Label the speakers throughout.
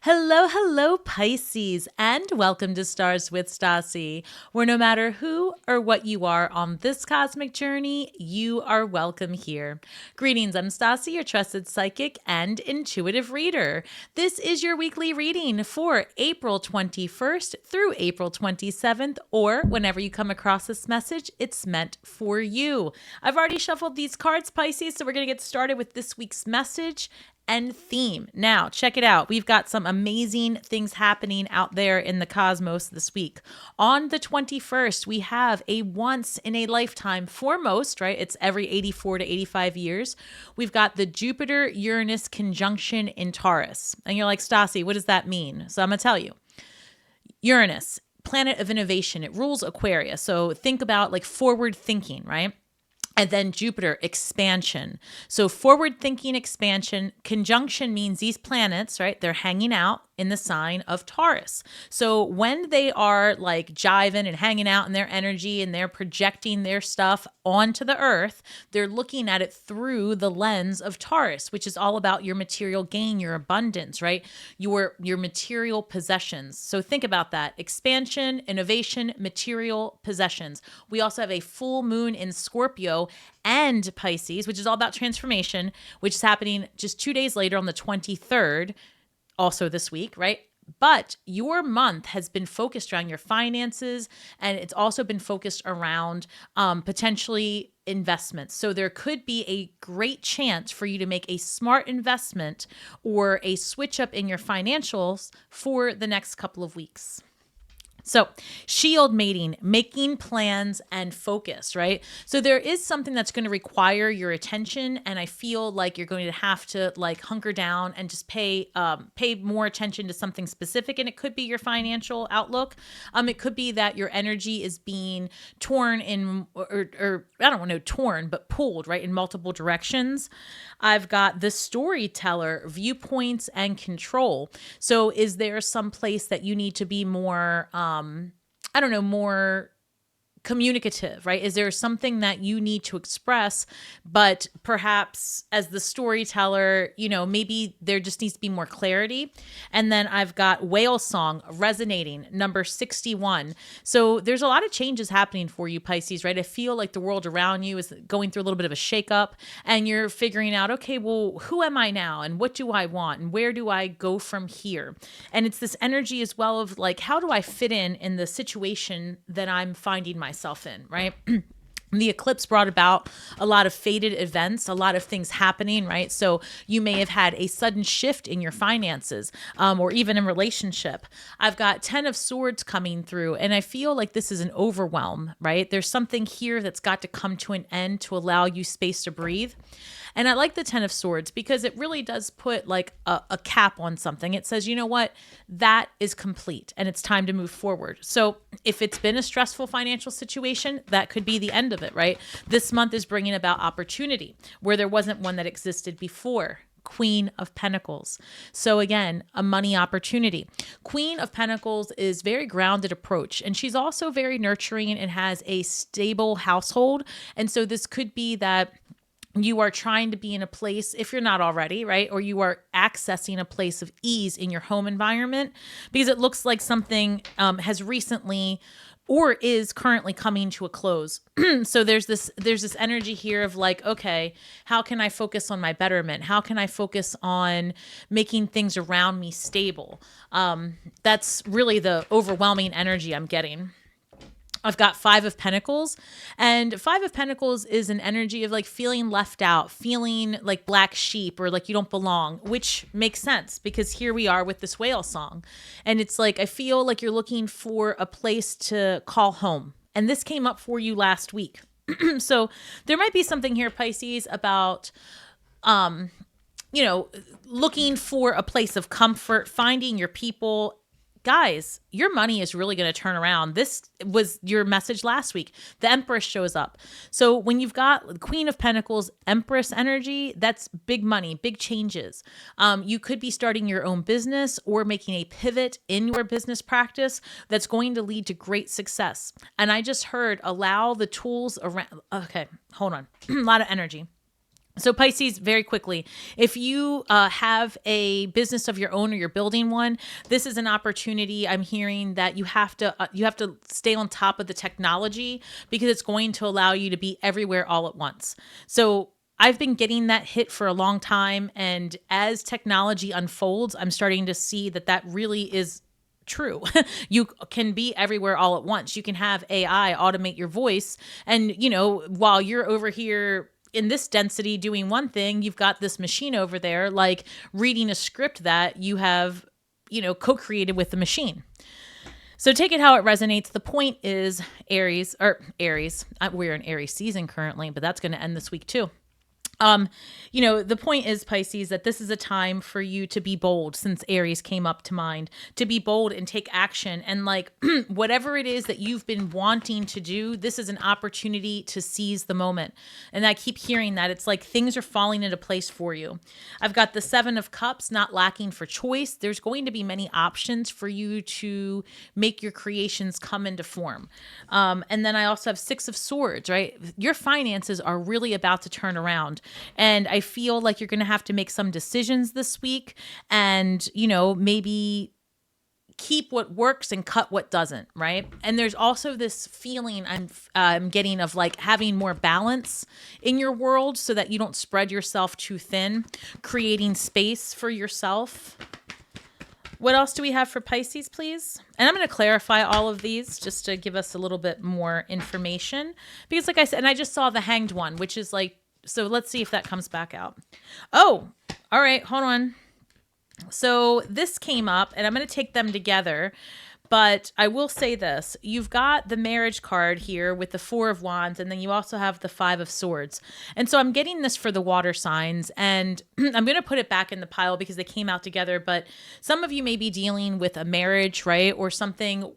Speaker 1: Hello, hello, Pisces, and welcome to Stars with Stasi, where no matter who or what you are on this cosmic journey, you are welcome here. Greetings, I'm Stasi, your trusted psychic and intuitive reader. This is your weekly reading for April 21st through April 27th, or whenever you come across this message, it's meant for you. I've already shuffled these cards, Pisces, so we're going to get started with this week's message and theme. Now, check it out. We've got some amazing things happening out there in the cosmos this week. On the 21st, we have a once in a lifetime for most, right? It's every 84 to 85 years. We've got the Jupiter-Uranus conjunction in Taurus. And you're like, Stasi, what does that mean? So I'm going to tell you. Uranus, planet of innovation. It rules Aquarius. So think about like forward thinking, right? And then Jupiter, expansion. So forward thinking, expansion. Conjunction means these planets, right? They're hanging out in the sign of Taurus. So when they are like jiving and hanging out in their energy and they're projecting their stuff onto the earth, they're looking at it through the lens of Taurus, which is all about your material gain, your abundance, right? Your material possessions. So think about that. Expansion, innovation, material possessions. We also have a full moon in Scorpio and Pisces, which is all about transformation, which is happening just 2 days later on the 23rd, also this week, right? But your month has been focused around your finances, and it's also been focused around potentially investments. So there could be a great chance for you to make a smart investment or a switch up in your financials for the next couple of weeks. So shield mating, making plans and focus, right? So there is something that's going to require your attention. And I feel like you're going to have to like hunker down and just pay more attention to something specific. And it could be your financial outlook. It could be that your energy is being torn in, or I don't want to know torn, but pulled, right, in multiple directions. I've got the storyteller, viewpoints and control. So is there some place that you need to be more, more communicative, right? Is there something that you need to express, but perhaps as the storyteller, maybe there just needs to be more clarity. And then I've got whale song resonating, number 61. So there's a lot of changes happening for you, Pisces, right? I feel like the world around you is going through a little bit of a shakeup and you're figuring out, okay, well, who am I now? And what do I want? And where do I go from here? And it's this energy as well of like, how do I fit in the situation that I'm finding myself in, right? The eclipse brought about a lot of fated events, a lot of things happening, right? So you may have had a sudden shift in your finances or even in relationship. I've got 10 of Swords coming through, and I feel like this is an overwhelm, right? There's something here that's got to come to an end to allow you space to breathe. And I like the 10 of Swords because it really does put like a cap on something. It says, you know what, that is complete and it's time to move forward. So if it's been a stressful financial situation, that could be the end of it, right? This month is bringing about opportunity where there wasn't one that existed before. Queen of Pentacles. So again, a money opportunity. Queen of Pentacles is very grounded approach, and she's also very nurturing and has a stable household. And so this could be that you are trying to be in a place, if you're not already, right? Or you are accessing a place of ease in your home environment because it looks like something has recently or is currently coming to a close. So there's this energy here of like, okay, how can I focus on my betterment? How can I focus on making things around me stable? That's really the overwhelming energy I'm getting. I've got 5 of Pentacles, and 5 of Pentacles is an energy of like feeling left out, feeling like black sheep or like you don't belong, which makes sense because here we are with this whale song. And it's like, I feel like you're looking for a place to call home. And this came up for you last week. So there might be something here, Pisces, about, looking for a place of comfort, finding your people. Guys, your money is really going to turn around. This was your message last week. The Empress shows up. So when you've got Queen of Pentacles, Empress energy, that's big money, big changes. You could be starting your own business or making a pivot in your business practice that's going to lead to great success. And I just heard allow the tools around. Okay, hold on. A lot of energy. So Pisces, very quickly, if you have a business of your own or you're building one, this is an opportunity. I'm hearing that you have to stay on top of the technology because it's going to allow you to be everywhere all at once. So I've been getting that hit for a long time, and as technology unfolds, I'm starting to see that really is true. You can be everywhere all at once. You can have AI automate your voice, and while you're over here in this density doing one thing, you've got this machine over there like reading a script that you have co-created with the machine. So take it how it resonates. The point is Aries, we're in Aries season currently, but that's going to end this week too. The point is, Pisces, that this is a time for you to be bold, since Aries came up to mind, to be bold and take action. And like whatever it is that you've been wanting to do, this is an opportunity to seize the moment. And I keep hearing that. It's like things are falling into place for you. I've got the 7 of Cups, not lacking for choice. There's going to be many options for you to make your creations come into form. And then I also have 6 of Swords, right? Your finances are really about to turn around. And I feel like you're going to have to make some decisions this week and, maybe keep what works and cut what doesn't, right? And there's also this feeling I'm getting of like having more balance in your world so that you don't spread yourself too thin, creating space for yourself. What else do we have for Pisces, please? And I'm going to clarify all of these just to give us a little bit more information. Because like I said, and I just saw the Hanged one, which is like, so let's see if that comes back out. Oh, all right. Hold on. So this came up, and I'm going to take them together. But I will say this. You've got the marriage card here with the 4 of Wands, and then you also have the 5 of Swords. And so I'm getting this for the water signs, and I'm going to put it back in the pile because they came out together. But some of you may be dealing with a marriage, right? Or something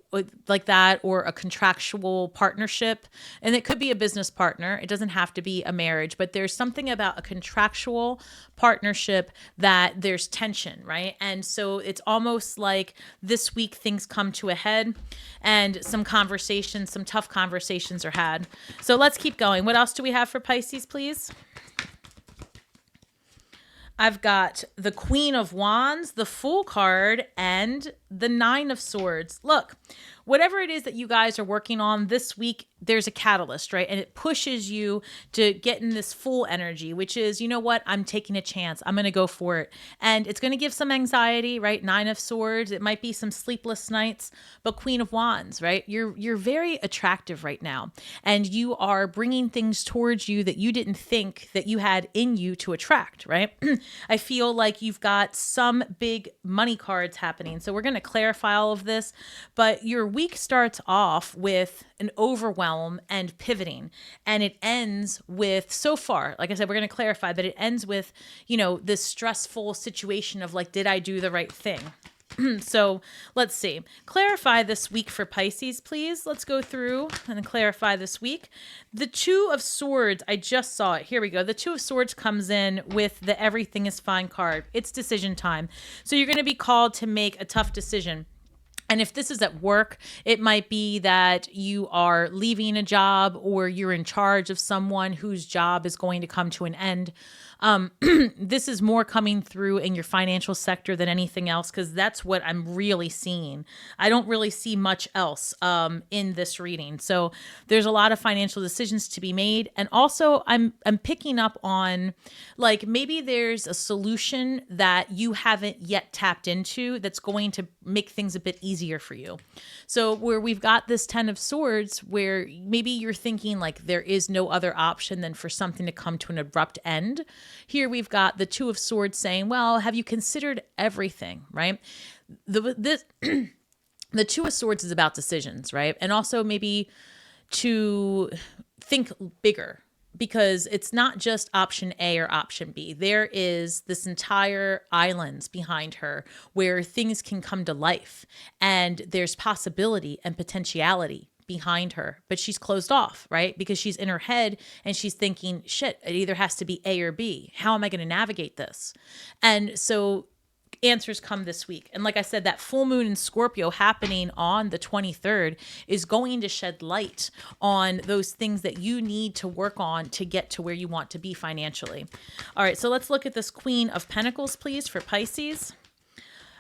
Speaker 1: like that, or a contractual partnership. And it could be a business partner. It doesn't have to be a marriage, but there's something about a contractual partnership that there's tension, right? And so it's almost like this week things come to a head and some tough conversations are had. So let's keep going. What else do we have for Pisces, please? I've got the Queen of Wands, the Fool card, and the 9 of Swords. Look, whatever it is that you guys are working on this week, there's a catalyst, right? And it pushes you to get in this full energy, which is, you know what? I'm taking a chance. I'm going to go for it. And it's going to give some anxiety, right? 9 of Swords. It might be some sleepless nights, but Queen of Wands, right? You're very attractive right now. And you are bringing things towards you that you didn't think that you had in you to attract, right? I feel like you've got some big money cards happening. So we're going to clarify all of this, but your week starts off with an overwhelm and pivoting, and it ends with, so far, like I said, we're going to clarify, but it ends with, this stressful situation of like, did I do the right thing? So let's see. Clarify this week for Pisces, please. Let's go through and clarify this week. The 2 of Swords, I just saw it. Here we go. The 2 of Swords comes in with the Everything is Fine card. It's decision time. So you're going to be called to make a tough decision. And if this is at work, it might be that you are leaving a job or you're in charge of someone whose job is going to come to an end. This is more coming through in your financial sector than anything else, because that's what I'm really seeing. I don't really see much else in this reading. So there's a lot of financial decisions to be made. And also I'm picking up on like maybe there's a solution that you haven't yet tapped into that's going to make things a bit easier for you. So where we've got this 10 of Swords, where maybe you're thinking like there is no other option than for something to come to an abrupt end. Here we've got the 2 of Swords saying, well, have you considered everything, right? The 2 of Swords is about decisions, right? And also maybe to think bigger, because it's not just option A or option B. There is this entire islands behind her where things can come to life, and there's possibility and potentiality behind her, but she's closed off, right? Because she's in her head and she's thinking, shit, it either has to be A or B. How am I going to navigate this? And so answers come this week. And like I said, that full moon in Scorpio happening on the 23rd is going to shed light on those things that you need to work on to get to where you want to be financially. All right, so let's look at this Queen of Pentacles, please, for Pisces.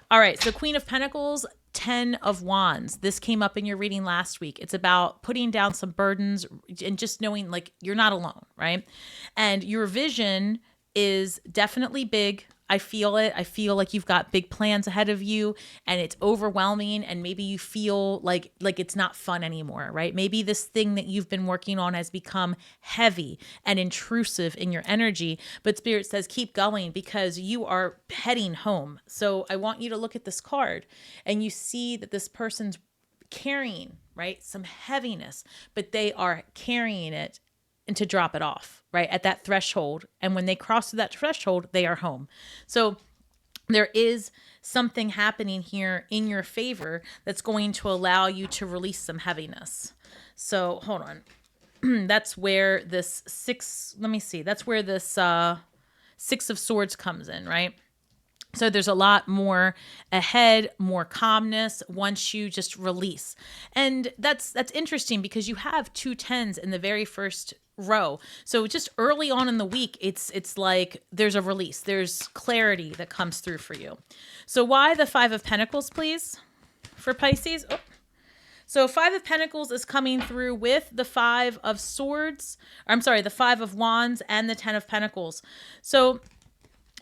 Speaker 1: All right, so Queen of Pentacles, 10 of Wands. This came up in your reading last week. It's about putting down some burdens and just knowing like you're not alone, right? And your vision is definitely big. I feel it. I feel like you've got big plans ahead of you and it's overwhelming, and maybe you feel like it's not fun anymore, right? Maybe this thing that you've been working on has become heavy and intrusive in your energy, but Spirit says keep going because you are heading home. So I want you to look at this card and you see that this person's carrying, right, some heaviness, but they are carrying it and to drop it off, right, at that threshold. And when they cross through that threshold, they are home. So there is something happening here in your favor that's going to allow you to release some heaviness. So hold on. That's where this that's where this 6 of Swords comes in, right? So there's a lot more ahead, more calmness once you just release. And that's interesting because you have 2 10s in the very first row. So just early on in the week, it's like there's a release. There's clarity that comes through for you. So why the 5 of Pentacles, please, for Pisces? Oh. So 5 of Pentacles is coming through with the 5 of Swords. The 5 of Wands and the 10 of Pentacles. So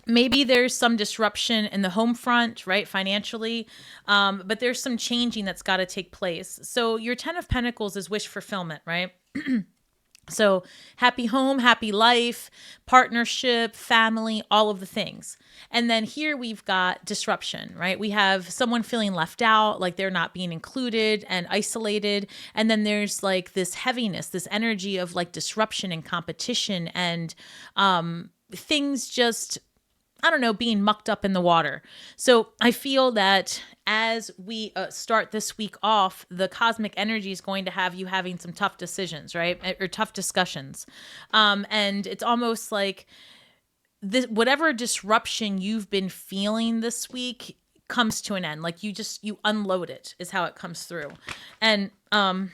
Speaker 1: maybe there's some disruption in the home front, right, financially, but there's some changing that's got to take place. So your 10 of Pentacles is wish fulfillment, right? So happy home, happy life, partnership, family, all of the things. And then here we've got disruption, right? We have someone feeling left out, like they're not being included and isolated. And then there's like this heaviness, this energy of like disruption and competition and things just, I don't know, being mucked up in the water. So I feel that as we start this week off, the cosmic energy is going to have you having some tough decisions, right? Or tough discussions. And it's almost like this, whatever disruption you've been feeling this week comes to an end. Like you unload it is how it comes through. And, let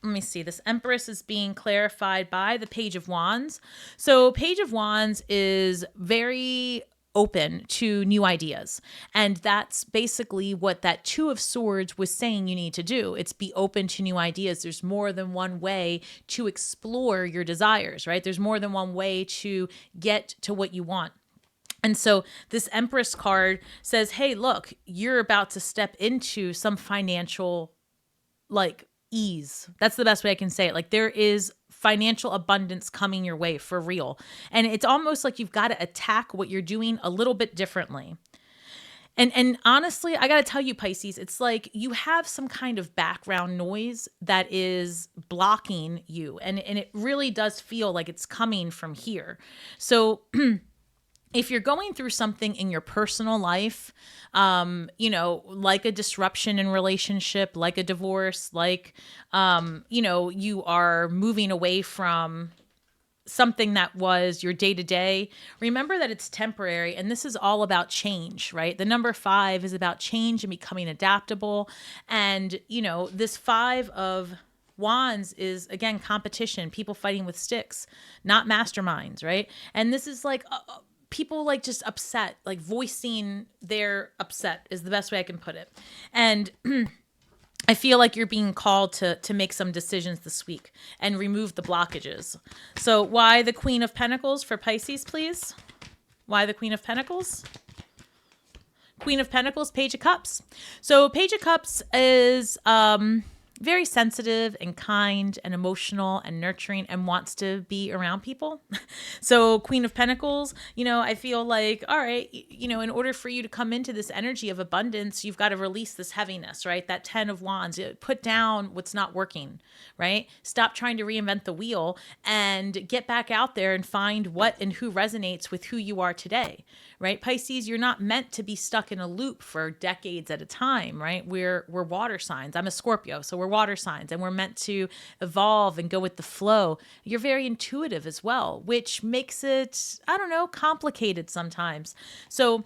Speaker 1: me see. This Empress is being clarified by the Page of Wands. So Page of Wands is very open to new ideas. And that's basically what that 2 of Swords was saying you need to do. It's be open to new ideas. There's more than one way to explore your desires, right? There's more than one way to get to what you want. And so this Empress card says, hey, look, you're about to step into some financial ease. That's the best way I can say it. Like there is financial abundance coming your way for real. And it's almost like you've got to attack what you're doing a little bit differently. And honestly, I got to tell you, Pisces, it's like you have some kind of background noise that is blocking you. And it really does feel like it's coming from here. So if you're going through something in your personal life, like a disruption in relationship, like a divorce, you are moving away from something that was your day-to-day, remember that it's temporary. And this is all about change, right? The number 5 is about change and becoming adaptable. And, this 5 of Wands is, again, competition, people fighting with sticks, not masterminds, right? And this is like people like just upset, like voicing their upset is the best way I can put it. And I feel like you're being called to make some decisions this week and remove the blockages. So why the Queen of Pentacles for Pisces, please? Why the Queen of Pentacles? Queen of Pentacles, Page of Cups. So Page of Cups is very sensitive and kind and emotional and nurturing and wants to be around people. So Queen of Pentacles, I feel like, all right, in order for you to come into this energy of abundance, you've got to release this heaviness, right? That 10 of Wands, put down what's not working, right? Stop trying to reinvent the wheel and get back out there and find what and who resonates with who you are today, right? Pisces, you're not meant to be stuck in a loop for decades at a time, right? We're water signs. I'm a Scorpio, so we're water signs and we're meant to evolve and go with the flow. You're very intuitive as well, which makes it, I don't know, complicated sometimes. So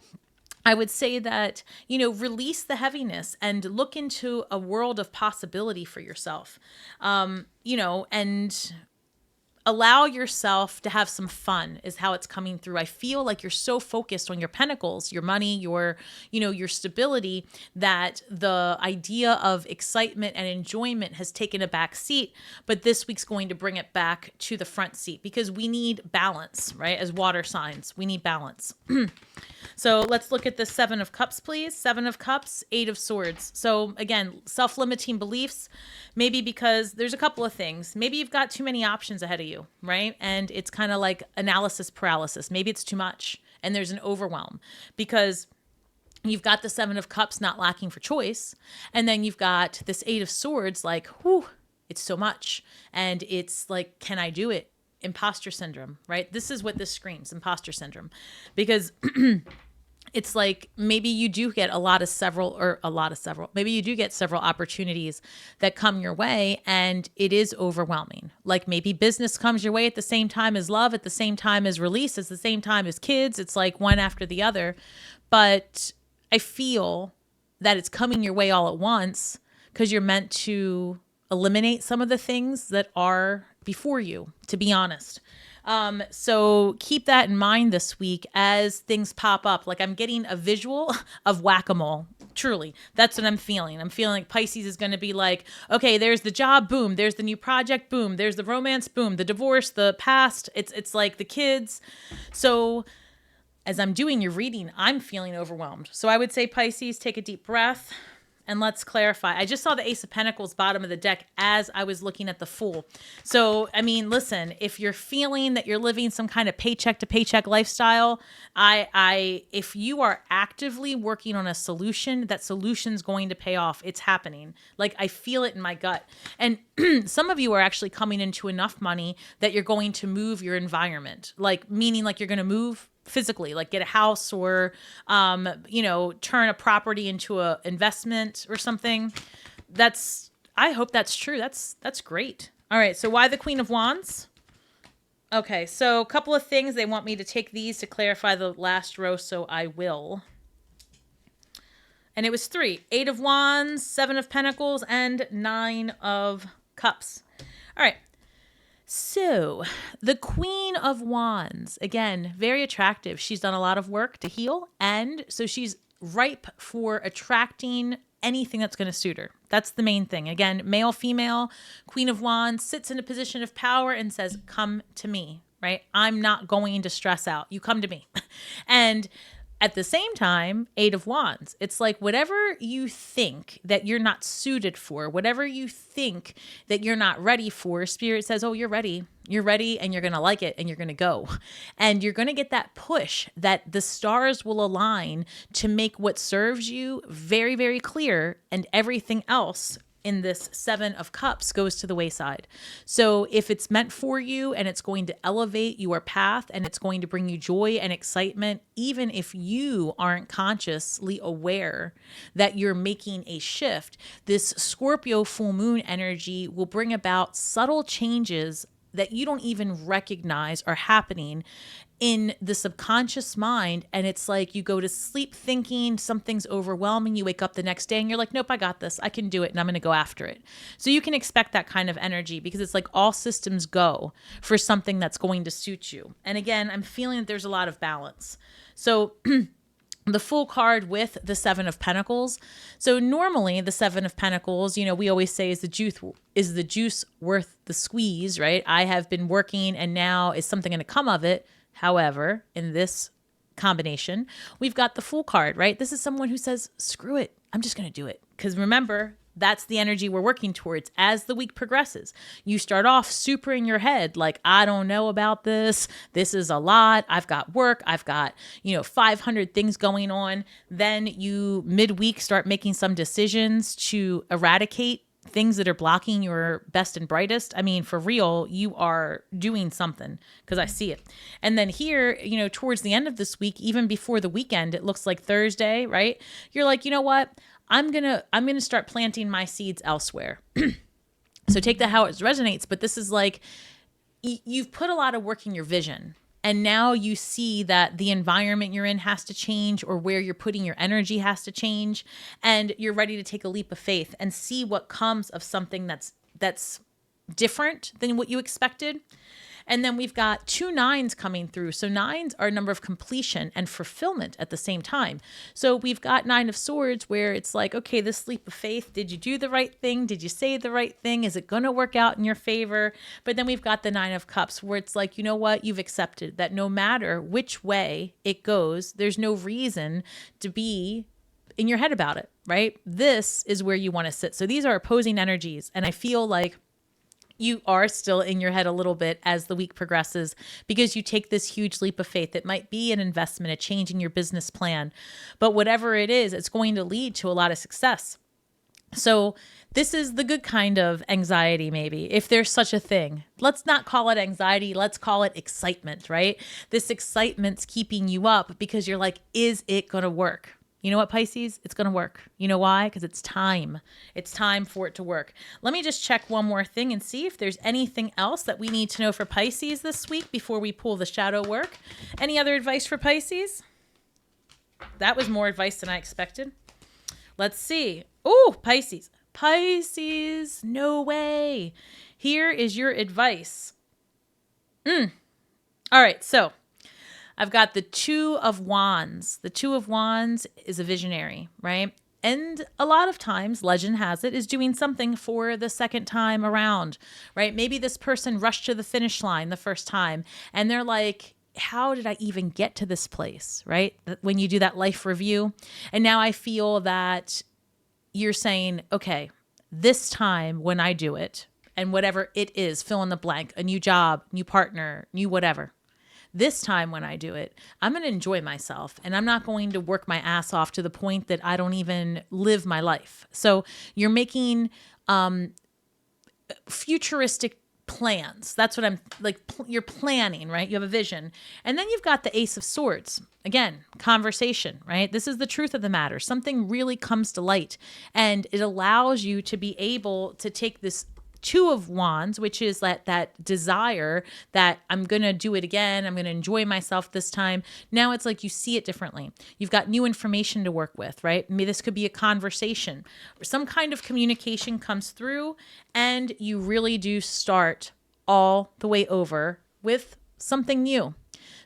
Speaker 1: I would say that, release the heaviness and look into a world of possibility for yourself, and allow yourself to have some fun is how it's coming through. I feel like you're so focused on your pentacles, your money, your stability, that the idea of excitement and enjoyment has taken a back seat, but this week's going to bring it back to the front seat because we need balance, right? As water signs, we need balance. So let's look at the 7 of Cups, please. 7 of Cups, 8 of Swords. So again, self-limiting beliefs, maybe because there's a couple of things. Maybe you've got too many options ahead of you, right? And it's kind of like analysis paralysis. Maybe it's too much and there's an overwhelm because you've got the 7 of Cups not lacking for choice. And then you've got this 8 of Swords like, whew, it's so much. And it's like, can I do it? Imposter syndrome, right? This is what this screams, imposter syndrome, because it's like maybe you do get maybe you do get several opportunities that come your way and it is overwhelming. Like maybe business comes your way at the same time as love, at the same time as release, at the same time as kids. It's like one after the other. But I feel that it's coming your way all at once because you're meant to eliminate some of the things that are before you, to be honest. So keep that in mind this week as things pop up. Like I'm getting a visual of whack-a-mole. Truly, that's what I'm feeling. I'm feeling like Pisces is going to be like, okay, there's the job, boom. There's the new project, boom. There's the romance, boom. The divorce, the past. It's like the kids. So as I'm doing your reading, I'm feeling overwhelmed. So I would say Pisces, take a deep breath. And let's clarify. I just saw the Ace of Pentacles bottom of the deck as I was looking at the Fool. So, I mean, listen, if you're feeling that you're living some kind of paycheck to paycheck lifestyle, if you are actively working on a solution, that solution's going to pay off. It's happening. Like I feel it in my gut. And some of you are actually coming into enough money that you're going to move your environment. Like meaning like you're going to move physically, like get a house or, turn a property into a investment or something. I hope that's true. That's great. All right. So why the Queen of Wands? Okay. So a couple of things. They want me to take these to clarify the last row. So I will. And it was 3, 8 of Wands, 7 of Pentacles, and 9 of Cups. All right. So the Queen of Wands, again, very attractive. She's done a lot of work to heal. And so she's ripe for attracting anything that's going to suit her. That's the main thing. Again, male, female, Queen of Wands sits in a position of power and says, come to me, right? I'm not going to stress out. You come to me. And at the same time, 8 of Wands, it's like whatever you think that you're not suited for, whatever you think that you're not ready for, Spirit says, oh, you're ready. You're ready and you're going to like it and you're going to go. And you're going to get that push that the stars will align to make what serves you very, very clear, and everything else in this 7 of Cups goes to the wayside. So if it's meant for you and it's going to elevate your path and it's going to bring you joy and excitement, even if you aren't consciously aware that you're making a shift, this Scorpio full moon energy will bring about subtle changes that you don't even recognize are happening in the subconscious mind. And it's like you go to sleep thinking something's overwhelming. You wake up the next day and you're like, nope, I got this. I can do it. And I'm going to go after it. So you can expect that kind of energy because it's like all systems go for something that's going to suit you. And again, I'm feeling that there's a lot of balance. So the Fool card with the 7 of Pentacles. So normally the 7 of Pentacles, we always say is the juice worth the squeeze, right? I have been working and now is something going to come of it. However, in this combination, we've got the Fool card, right? This is someone who says, screw it. I'm just going to do it. Because remember, that's the energy we're working towards as the week progresses. You start off super in your head, like, I don't know about this. This is a lot. I've got work. I've got, 500 things going on. Then you midweek start making some decisions to eradicate things that are blocking your best and brightest. I mean, for real, you are doing something because I see it. And then here, towards the end of this week, even before the weekend, it looks like Thursday, right? You're like, you know what? I'm going to start planting my seeds elsewhere. So take that how it resonates. But this is like, you've put a lot of work in your vision. And now you see that the environment you're in has to change, or where you're putting your energy has to change. And you're ready to take a leap of faith and see what comes of something that's different than what you expected. And then we've got 2 nines coming through. So 9s are a number of completion and fulfillment at the same time. So we've got 9 of swords, where it's like, okay, this leap of faith, did you do the right thing? Did you say the right thing? Is it going to work out in your favor? But then we've got the 9 of cups, where it's like, you know what? You've accepted that no matter which way it goes, there's no reason to be in your head about it, right? This is where you want to sit. So these are opposing energies. And I feel like you are still in your head a little bit as the week progresses, because you take this huge leap of faith. It might be an investment, a change in your business plan, but whatever it is, it's going to lead to a lot of success. So this is the good kind of anxiety, maybe, if there's such a thing. Let's not call it anxiety. Let's call it excitement, right? This excitement's keeping you up because you're like, is it going to work? You know what, Pisces? It's going to work. You know why? Because it's time. It's time for it to work. Let me just check one more thing and see if there's anything else that we need to know for Pisces this week before we pull the shadow work. Any other advice for Pisces? That was more advice than I expected. Let's see. Oh, Pisces. Pisces, no way. Here is your advice. All right, so I've got the 2 of Wands. The 2 of Wands is a visionary, right? And a lot of times, legend has it, is doing something for the second time around, right? Maybe this person rushed to the finish line the first time and they're like, how did I even get to this place, right? When you do that life review. And now I feel that you're saying, okay, this time when I do it, and whatever it is, fill in the blank, a new job, new partner, new whatever. This time when I do it, I'm going to enjoy myself, and I'm not going to work my ass off to the point that I don't even live my life. So you're making futuristic plans. That's what I'm like. You're planning, right? You have a vision. And then you've got the Ace of Swords. Again, conversation, right? This is the truth of the matter. Something really comes to light, and it allows you to be able to take this 2 of Wands, which is that desire that I'm going to do it again. I'm going to enjoy myself this time. Now it's like you see it differently. You've got new information to work with, right? Maybe this could be a conversation or some kind of communication comes through, and you really do start all the way over with something new.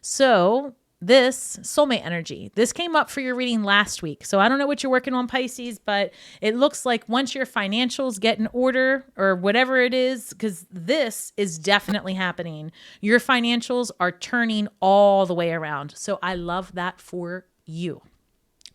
Speaker 1: So this soulmate energy, this came up for your reading last week. So I don't know what you're working on, Pisces, but it looks like once your financials get in order or whatever it is, because this is definitely happening, your financials are turning all the way around. So I love that for you.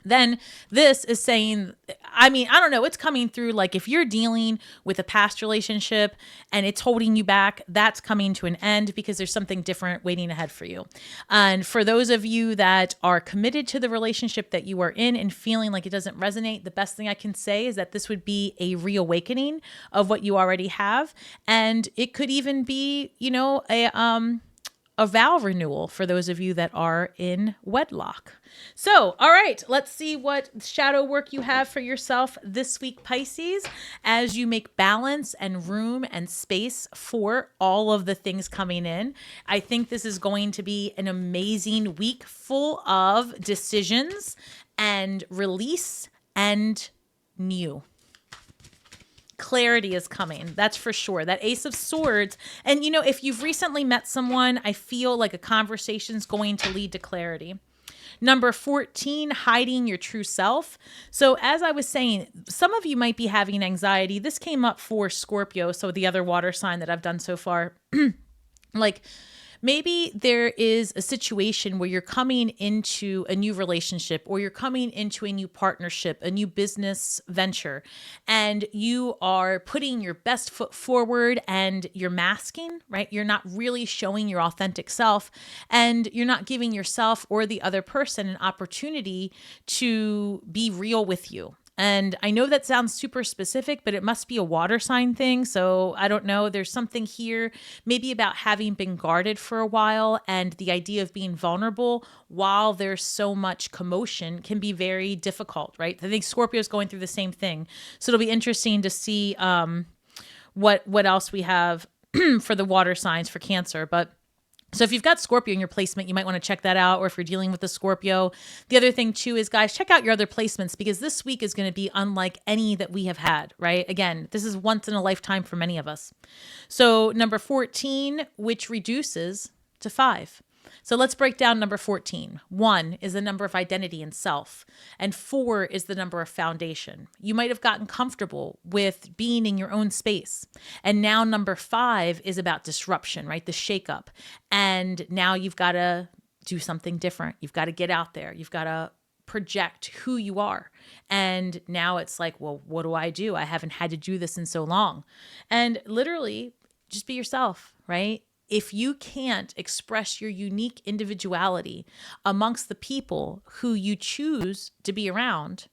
Speaker 1: Then this is saying, I mean, I don't know, it's coming through like if you're dealing with a past relationship and it's holding you back, that's coming to an end because there's something different waiting ahead for you. And for those of you that are committed to the relationship that you are in and feeling like it doesn't resonate, the best thing I can say is that this would be a reawakening of what you already have. And it could even be, you know, a vow renewal for those of you that are in wedlock. So, all right, let's see what shadow work you have for yourself this week, Pisces, as you make balance and room and space for all of the things coming in. I think this is going to be an amazing week full of decisions and release and new. Clarity is coming. That's for sure. That Ace of Swords. And, you know, if you've recently met someone, I feel like a conversation's going to lead to clarity. Number 14, hiding your true self. So as I was saying, some of you might be having anxiety. This came up for Scorpio, so the other water sign that I've done so far. Like, maybe there is a situation where you're coming into a new relationship or you're coming into a new partnership, a new business venture, and you are putting your best foot forward and you're masking, right? You're not really showing your authentic self, and you're not giving yourself or the other person an opportunity to be real with you. And I know that sounds super specific, but it must be a water sign thing. So I don't know. There's something here maybe about having been guarded for a while, and the idea of being vulnerable while there's so much commotion can be very difficult, right? I think Scorpio is going through the same thing. So it'll be interesting to see what else we have for the water signs for Cancer. But So if you've got Scorpio in your placement, you might want to check that out. Or if you're dealing with a Scorpio, the other thing too is, guys, check out your other placements, because this week is going to be unlike any that we have had, right? Again, this is once in a lifetime for many of us. So number 14, which reduces to 5. So let's break down number 14. 1 is the number of identity and self, and 4 is the number of foundation. You might have gotten comfortable with being in your own space. And now number 5 is about disruption, right? The shakeup. And now you've got to do something different. You've got to get out there. You've got to project who you are. And now it's like, well, what do? I haven't had to do this in so long. And literally just be yourself, right? If you can't express your unique individuality amongst the people who you choose to be around,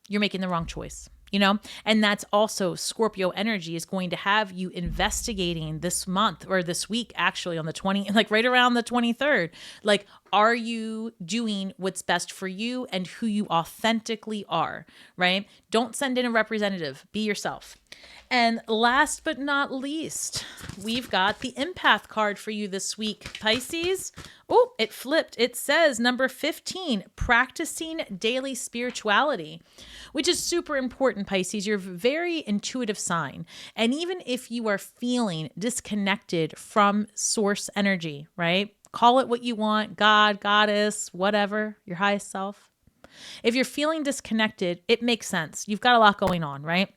Speaker 1: you're making the wrong choice, you know? And that's also Scorpio energy is going to have you investigating this month, or this week, actually, on the 20, like right around the 23rd. Like, are you doing what's best for you and who you authentically are, right? Don't send in a representative. Be yourself. And last but not least, we've got the empath card for you this week, Pisces. Oh, it flipped. It says number 15, practicing daily spirituality, which is super important, Pisces. You're a very intuitive sign. And even if you are feeling disconnected from source energy, right? Call it what you want, God, goddess, whatever, your highest self. If you're feeling disconnected, it makes sense. You've got a lot going on, right?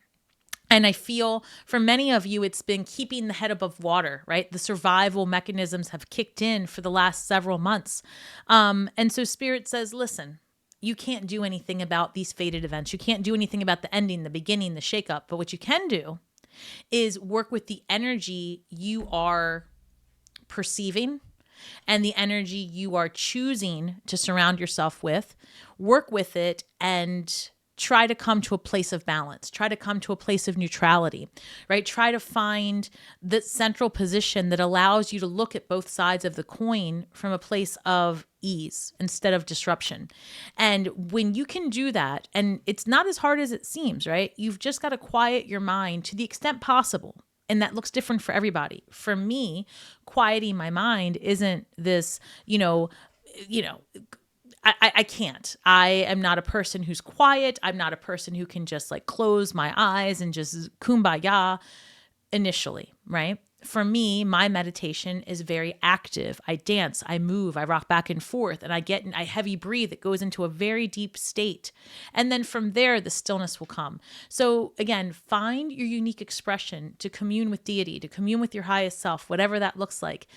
Speaker 1: And I feel for many of you, it's been keeping the head above water, right? The survival mechanisms have kicked in for the last several months. And so Spirit says, listen, you can't do anything about these fated events. You can't do anything about the ending, the beginning, the shakeup. But what you can do is work with the energy you are perceiving and the energy you are choosing to surround yourself with. Work with it and try to come to a place of balance, try to come to a place of neutrality, right? Try to find the central position that allows you to look at both sides of the coin from a place of ease instead of disruption. And when you can do that, and it's not as hard as it seems, right? You've just got to quiet your mind to the extent possible. And that looks different for everybody. For me, quieting my mind isn't this, I can't. I am not a person who's quiet. I'm not a person who can just like close my eyes and just kumbaya initially, right? For me, my meditation is very active. I dance, I move, I rock back and forth, and I heavy breathe. It goes into a very deep state. And then from there, the stillness will come. So again, find your unique expression to commune with deity, to commune with your highest self, whatever that looks like.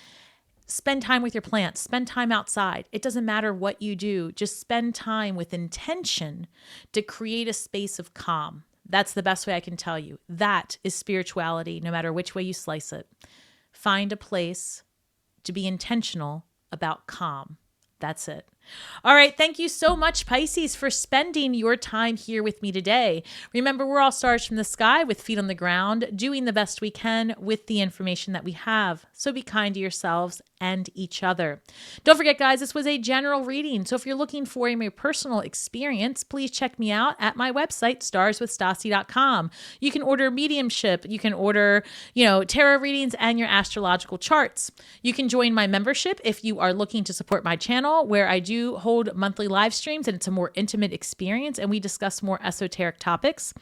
Speaker 1: Spend time with your plants, spend time outside. It doesn't matter what you do. Just spend time with intention to create a space of calm. That's the best way I can tell you. That is spirituality, no matter which way you slice it. Find a place to be intentional about calm. That's it. All right. Thank you so much, Pisces, for spending your time here with me today. Remember, we're all stars from the sky with feet on the ground, doing the best we can with the information that we have. So be kind to yourselves and each other. Don't forget, guys, this was a general reading. So if you're looking for a more personal experience, please check me out at my website, starswithstasi.com. You can order mediumship. You can order, tarot readings and your astrological charts. You can join my membership if you are looking to support my channel, where I do hold monthly live streams, and it's a more intimate experience, and we discuss more esoteric topics.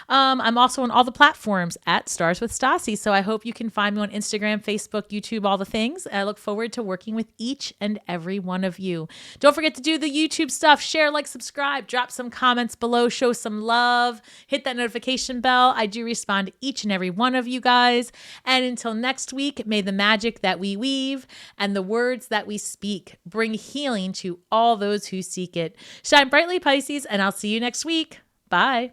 Speaker 1: I'm also on all the platforms at Stars with Stasi, so I hope you can find me on Instagram, Facebook, YouTube, all the things. I look forward to working with each and every one of you. Don't forget to do the YouTube stuff. Share, like, subscribe, drop some comments below, show some love, hit that notification bell. I do respond to each and every one of you guys. And until next week, may the magic that we weave and the words that we speak bring healing to all those who seek it. Shine brightly, Pisces, and I'll see you next week. Bye.